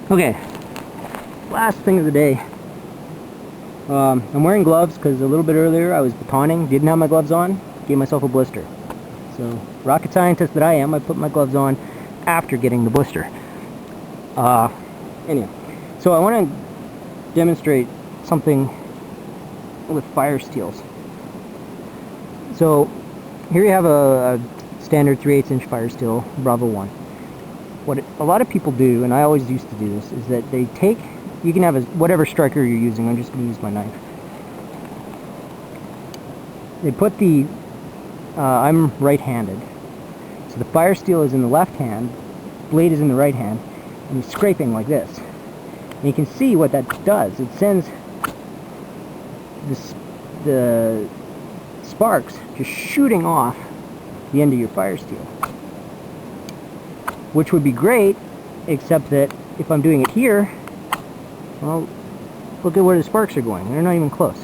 Okay, last thing of the day. I'm wearing gloves because a little bit earlier I was batoning, didn't have my gloves on, gave myself a blister. So, rocket scientist that I am, I put my gloves on after getting the blister. Anyway, so I want to demonstrate something with Firesteels. So, here you have a standard 3/8 inch Firesteel Bravo 1. What a lot of people do, and I always used to do this, is that they take, you can have whatever striker you're using, I'm just going to use my knife. They put the, I'm right-handed, so the Firesteel is in the left hand, blade is in the right hand, and you're scraping like this. And you can see what that does. It sends the sparks just shooting off the end of your Firesteel. Which would be great, except that if I'm doing it here, well, look at where the sparks are going. They're not even close.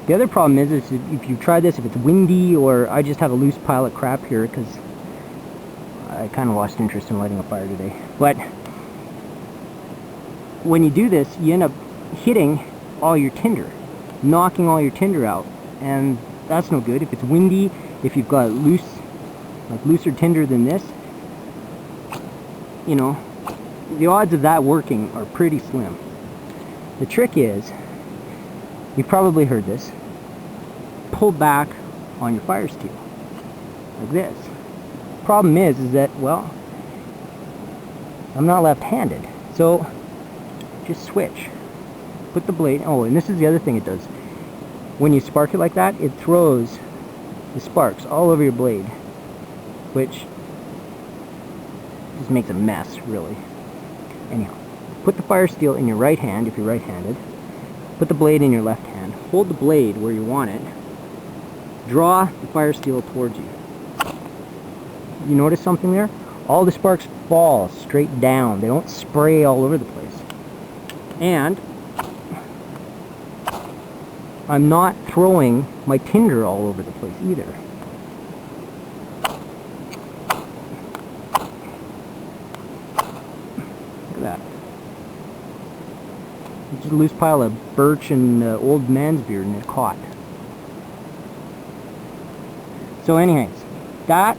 The other problem is if you try this, if it's windy, or I just have a loose pile of crap here because I kind of lost interest in lighting a fire today. But when you do this, you end up hitting all your tinder, knocking all your tinder out, and that's no good. If it's windy, if you've got looser tinder than this, you know, the odds of that working are pretty slim. The trick is, you've probably heard this, pull back on your Firesteel, like this. Problem is that, well, I'm not left-handed, so just switch. Put the blade, oh, and this is the other thing it does. When you spark it like that, it throws the sparks all over your blade, which just makes a mess, really. Anyhow, put the Firesteel in your right hand if you're right-handed. Put the blade in your left hand. Hold the blade where you want it. Draw the Firesteel towards you. You notice something there? All the sparks fall straight down. They don't spray all over the place. And I'm not throwing my tinder all over the place either. That. Just a loose pile of birch and old man's beard, and it caught. So anyways, that,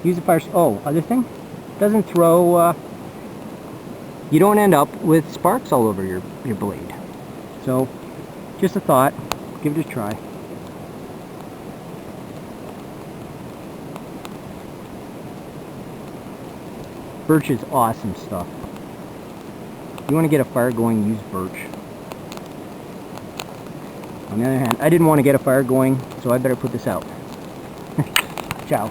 use the fire, oh, other thing, doesn't throw, you don't end up with sparks all over your blade. So, just a thought, give it a try. Birch is awesome stuff. If you want to get a fire going, use birch. On the other hand, I didn't want to get a fire going, so I better put this out. Ciao.